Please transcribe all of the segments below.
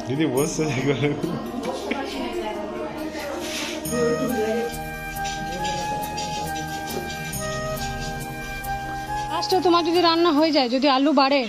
দিদি বসছে লাস্টে তোমার যদি রান্না হয়ে যায়, যদি আলু বাড়ে।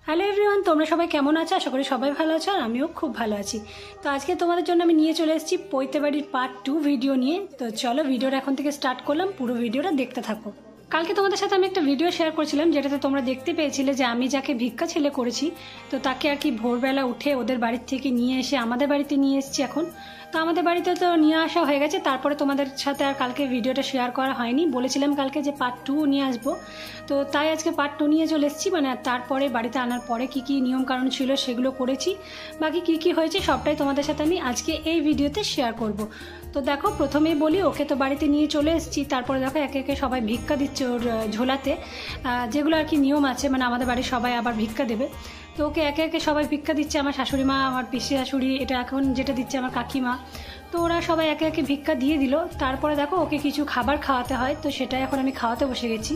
হ্যালো এভরিওয়ান, তোমরা সবাই কেমন আছো? আশা করি সবাই ভালো আছো, আর আমিও খুব ভালো আছি। তো আজকে তোমাদের জন্য আমি নিয়ে চলে এসেছি পৈতে বাড়ির পার্ট 2 ভিডিও নিয়ে। তো চলো ভিডিওটা এখন থেকে স্টার্ট করলাম, পুরো ভিডিওটা দেখতে থাকো। কালকে তোমাদের সাথে আমি একটা ভিডিও শেয়ার করেছিলাম, যেটাতে তোমরা দেখতে পেয়েছিলে যে আমি যাকে ভিক্ষা ছেলে করেছি, তো তাকে আর কি ভোরবেলা উঠে ওদের বাড়ির থেকে নিয়ে এসে আমাদের বাড়িতে নিয়ে এসেছি এখন। তো আমাদের বাড়িতে তো নিয়ে আসা হয়ে গেছে, তারপরে তোমাদের সাথে আর কালকে ভিডিওটা শেয়ার করা হয়নি। বলেছিলাম কালকে যে পার্ট 2 নিয়ে আসবো, তো তাই আজকে পার্ট 2 নিয়ে চলে এসেছি। মানে তারপরে বাড়িতে আনার পরে কি কি নিয়ম কারণ ছিল সেগুলো করেছি, বাকি কি কি হয়েছে সবটাই তোমাদের সাথে আমি আজকে এই ভিডিওতে শেয়ার করব। তো দেখো, প্রথমেই বলি, ওকে তো বাড়িতে নিয়ে চলে এসেছি, তারপরে দেখো একে একে সবাই ভিক্ষা দিচ্ছে ওর ঝোলাতে, যেগুলো আর কি নিয়ম আছে, মানে আমাদের বাড়ির সবাই আবার ভিক্ষা দেবে। তো ওকে একে একে সবাই ভিক্ষা দিচ্ছে, আমার শাশুড়ি মা, আমার পিসি শাশুড়ি, এটা এখন যেটা দিচ্ছে আমার কাকিমা। তো ওরা সবাই একে একে ভিক্ষা দিয়ে দিল। তারপরে দেখো ওকে কিছু খাবার খাওয়াতে হয়, তো সেটাই এখন আমি খাওয়াতে বসে গেছি।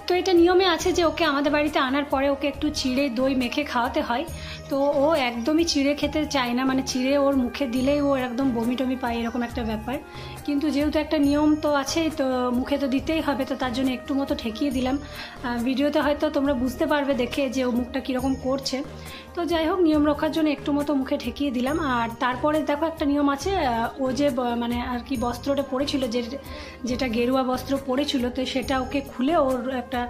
তো এটা নিয়মে আছে যে ওকে আমাদের বাড়িতে আনার পরে ওকে একটু চিড়ে দই মেখে খাওয়াতে হয়। তো ও একদমই চিড়ে খেতে চায় না, মানে চিড়ে ওর মুখে দিলেই ও একদম বমি টমি পায়, এরকম একটা ব্যাপার। কিন্তু যেহেতু একটা নিয়ম তো আছে, তো মুখে তো দিতেই হবে, তো তার জন্য একটু মতো ঠেকিয়ে দিলাম। ভিডিওতে হয়তো তোমরা বুঝতে পারবে দেখে যে ও মুখটা কীরকম করছে। তো যাই হোক, নিয়ম রক্ষার জন্য একটু মতো মুখে ঠেকিয়ে দিলাম। আর তারপরে দেখো একটা নিয়ম আছে, ও যে মানে আর কি বস্ত্রটা পরেছিল, যেটা গেরুয়া বস্ত্র পরেছিল, তো সেটা ওকে খুলে ওর একটা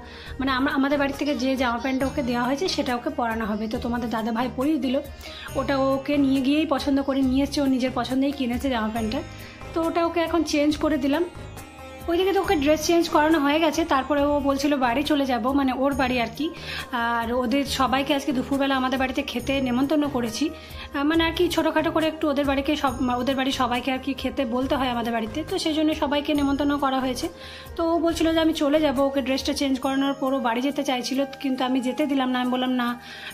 মানে আমাদের বাড়ি থেকে যে জামা প্যান্টটা ওকে দেওয়া হয়েছে সেটা ওকে পরানো হবে। তো তোমাদের দাদা ভাই পরিয়ে দিল, ওটা ওকে নিয়ে গিয়েই পছন্দ করে নিয়ে এসছে, ও নিজের পছন্দেই কিনেছে জামা প্যান্টটা। তো ওটা ওকে এখন চেঞ্জ করে দিলাম। ওইদিকে তো ওকে ড্রেস চেঞ্জ করানো হয়ে গেছে, তারপরে ও বলছিল বাড়ি চলে যাব, মানে ওর বাড়ি আর কি। আর ওদের সবাইকে আজকে দুপুরবেলা আমাদের বাড়িতে খেতে নেমন্তন্ন করেছি, মানে আর কি ছোটোখাটো করে একটু ওদের বাড়ির সবাইকে আর কি খেতে বলতে হয় আমাদের বাড়িতে, তো সেই জন্য সবাইকে নেমন্তন্ন করা হয়েছে। তো ও বলছিল যে আমি চলে যাব, ওকে ড্রেসটা চেঞ্জ করানোর পরও বাড়ি যেতে চাইছিল, কিন্তু আমি যেতে দিলাম না। আমি বললাম না,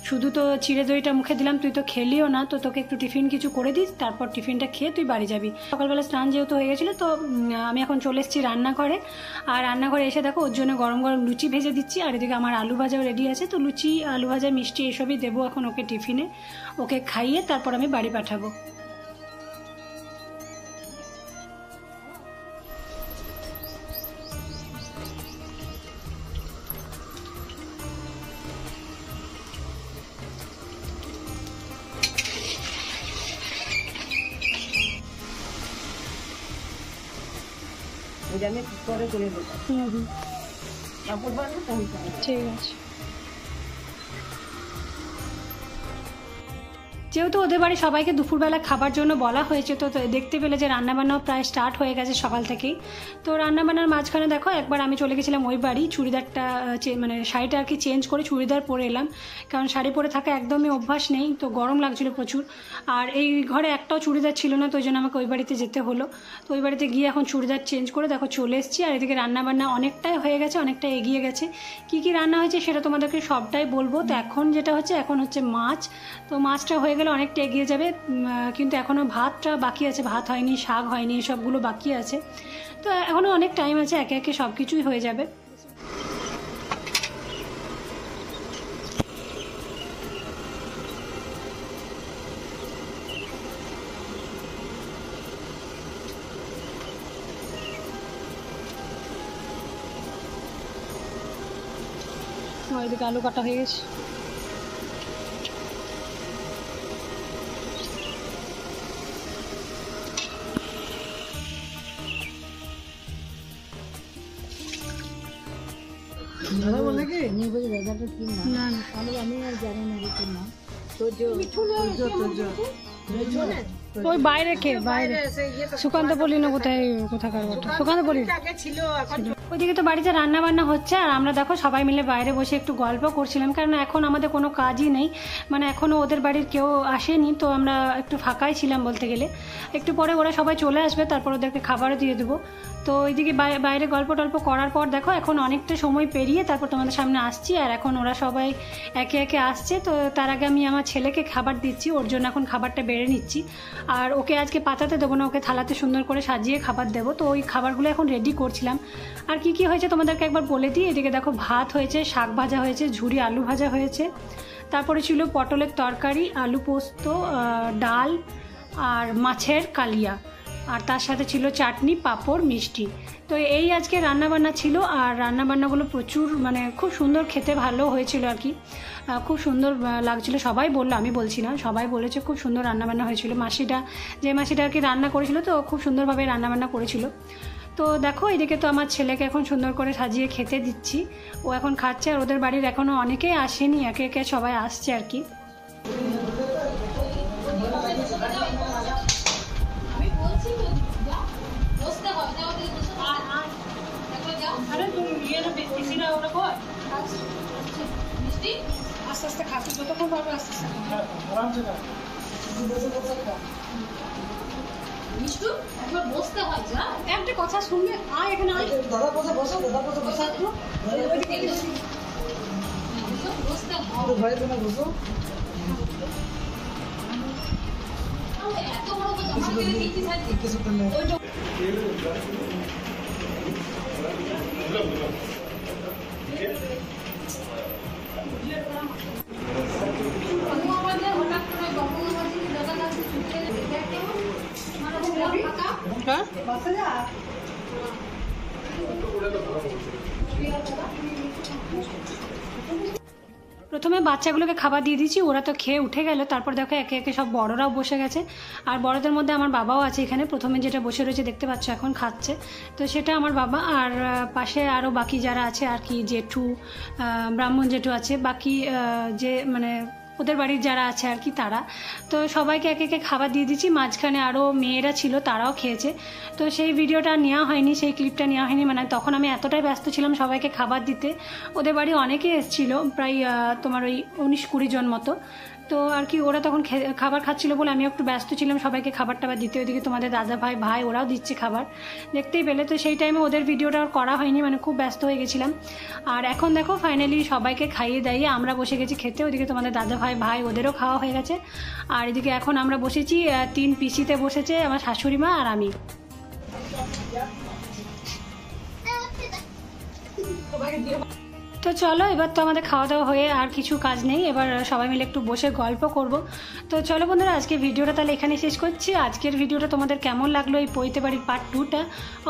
শুধু তো চিড়ে দইটা মুখে দিলাম, তুই তো খেলিও না, তো তোকে একটু টিফিন কিছু করে দিস, তারপর টিফিনটা খেয়ে তুই বাড়ি যাবি। সকালবেলা স্নান যেহেতু হয়ে গেছিলো, তো আমি এখন চলে এসেছি রান্নাঘরে। আর রান্নাঘরে এসে দেখো ওর জন্য গরম গরম লুচি ভেজে দিচ্ছি, আর এদিকে আমার আলু ভাজাও রেডি আছে। তো লুচি, আলু ভাজা, মিষ্টি এসবই দেবো এখন ওকে টিফিনে, ওকে খাইয়ে তারপর আমি বাড়ি পাঠাবো। ঠিক আছে। যেহেতু ওদের বাড়ি সবাইকে দুপুরবেলা খাবার জন্য বলা হয়েছে, তো দেখতে পেলে যে রান্নাবান্নাও প্রায় স্টার্ট হয়ে গেছে সকাল থেকেই। তো রান্নাবান্নার মাঝখানে দেখো একবার আমি চলে গেছিলাম ওই বাড়ি, চুড়িদারটা মানে শাড়িটা আর কি চেঞ্জ করে চুড়িদার পরে এলাম, কারণ শাড়ি পরে থাকা একদমই অভ্যাস নেই, তো গরম লাগছিল প্রচুর। আর এই ঘরে একটাও চুড়িদার ছিল না, তো ওই জন্য আমাকে ওই বাড়িতে যেতে হলো। তো ওই বাড়িতে গিয়ে এখন চুড়িদার চেঞ্জ করে দেখো চলে এসেছি। আর এদিকে রান্নাবান্না অনেকটাই হয়ে গেছে, অনেকটাই এগিয়ে গেছে। কি কি রান্না হয়েছে সেটা তোমাদেরকে সবটাই বলবো। তো এখন যেটা হচ্ছে, এখন হচ্ছে মাছ। তো মাছটা হয়ে গেলে অনেকটা এগিয়ে যাবে, কিন্তু এখনও ভাতটা বাকি আছে, ভাত হয়নি, শাক হয়নি, সবগুলো বাকি আছে। তো এখনও অনেক টাইম আছে, একে একে সব কিছুই হয়ে যাবে। ওইদিকে আলু কাটা হয়ে গেছে। ওই বাইরে বাইরে সুকান্ত বলি না, কোথাকার সুকান্ত বলি। ওইদিকে তো বাড়িতে রান্না বান্না হচ্ছে, আর আমরা দেখো সবাই মিলে বাইরে বসে একটু গল্প করছিলাম, কারণ এখন আমাদের কোনো কাজই নেই, মানে এখনও ওদের বাড়ির কেউ আসেনি, তো আমরা একটু ফাঁকাই ছিলাম বলতে গেলে। একটু পরে ওরা সবাই চলে আসবে, তারপর ওদেরকে খাবারও দিয়ে দেবো। তো ওইদিকে বাইরে গল্প টল্প করার পর দেখো এখন অনেকটা সময় পেরিয়ে তারপর তোমাদের সামনে আসছি। আর এখন ওরা সবাই একে একে আসছে। তো তার আগে আমি আমার ছেলেকে খাবার দিচ্ছি, ওর জন্য এখন খাবারটা বেড়ে নিচ্ছি। আর ওকে আজকে পাতাতে দেবো না, ওকে থালাতে সুন্দর করে সাজিয়ে খাবার দেবো। তো ওই খাবারগুলো এখন রেডি করছিলাম। আর কি কি হয়েছে তোমাদেরকে একবার বলে দিই। এদিকে দেখো ভাত হয়েছে, শাক ভাজা হয়েছে, ঝুরি আলু ভাজা হয়েছে, তারপরে ছিল পটলের তরকারি, আলু পোস্ত, ডাল আর মাছের কালিয়া, আর তার সাথে ছিল চাটনি, পাঁপড়, মিষ্টি। তো এই আজকে রান্নাবান্না ছিল। আর রান্নাবান্নাগুলো প্রচুর মানে খুব সুন্দর, খেতে ভালো হয়েছিল আর কি, খুব সুন্দর লাগছিল। সবাই বললো, আমি বলছি না, সবাই বলেছে খুব সুন্দর রান্নাবান্না হয়েছিল। মাসিটা আর কি রান্না করেছিল, তো খুব সুন্দরভাবে রান্নাবান্না করেছিল। তো দেখো এদিকে তো আমার ছেলেকে এখন সুন্দর করে সাজিয়ে খেতে দিচ্ছি, ও এখন খাচ্ছে। আর ওদের বাড়ির এখনও অনেকেই আসেনি, একে একে সবাই আসছে আর কি। আস্তে আস্তে খাচ্ছি, যতক্ষণ পারবে আস্তে আস্তে মিষ্টু একবার বসতে হয়, যা একটা কথা শুনবে। আয় এখানে আয়, দাদা বসে বসো, দাদা বসে বসে একটু ওইদিকে বসতে হয়, ভাই তুমি বসো। এত বড় কথা আমাকে দিতে চাইছি কিছু করলে ওইটা প্রথমে বাচ্চাগুলোকে খাবার দিয়ে দিয়েছি, ওরা তো খেয়ে উঠে গেল। তারপর দেখো একে একে সব বড়রাও বসে গেছে। আর বড়দের মধ্যে আমার বাবাও আছে এখানে, প্রথমে যেটা বসে রয়েছে দেখতে পাচ্ছ এখন খাচ্ছে, তো সেটা আমার বাবা। আর পাশে আরও বাকি যারা আছে আর কি, জেঠু, ব্রাহ্মণ জেঠু আছে, বাকি যে মানে ওদের বাড়ির যারা আছে আর কি তারা। তো সবাইকে একে একে খাবার দিয়ে দিচ্ছি। মাঝখানে আরও মেয়েরা ছিল, তারাও খেয়েছে। তো সেই ভিডিওটা নেওয়া হয়নি, সেই ক্লিপটা নেওয়া হয়নি, মানে তখন আমি এতটাই ব্যস্ত ছিলাম সবাইকে খাবার দিতে। ওদের বাড়ি অনেকে এসেছিল, প্রায় তোমার ওই 19-20 জন মতো। তো আর কি ওরা তখন খাবার খাচ্ছিল বলে আমি একটু ব্যস্ত ছিলাম সবাইকে খাবার টাবার দিতে। ওইদিকে তোমাদের দাদা ভাই ওরাও দিচ্ছে খাবার, দেখতেই পেলে। তো সেই টাইমে ওদের ভিডিওটা করা হয়নি, মানে খুব ব্যস্ত হয়ে গেছিলাম। আর এখন দেখো ফাইনালি সবাইকে খাইয়ে দাইয়ে আমরা বসে গেছি খেতে। ওইদিকে তোমাদের দাদা ভাই ওদেরও খাওয়া হয়ে গেছে। আর এদিকে এখন আমরা বসেছি 3 পিসিতে বসেছে আমার শাশুড়ি মা আর আমি। তো চলো, এবার তো আমাদের খাওয়া দাওয়া হয়ে আর কিছু কাজ নেই, এবার সবাই মিলে একটু বসে গল্প করব। তো চলো বন্ধুরা, আজকে ভিডিওটা তাহলে এখানে শেষ করছি। আজকের ভিডিওটা তোমাদের কেমন লাগলো, এই পৈতে বাড়ির পার্ট 2টা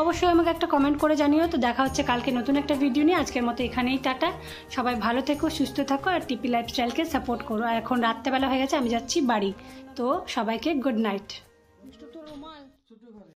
অবশ্যই আমাকে একটা কমেন্ট করে জানিও। তো দেখা হচ্ছে কালকে নতুন একটা ভিডিও নিয়ে। আজকের মতো এখানেই টাটা, সবাই ভালো থেকো, সুস্থ থাকো, আর টিপি লাইফস্টাইলকে সাপোর্ট করো। আর এখন রাত্রেবেলা হয়ে গেছে, আমি যাচ্ছি বাড়ি। তো সবাইকে গুড নাইট।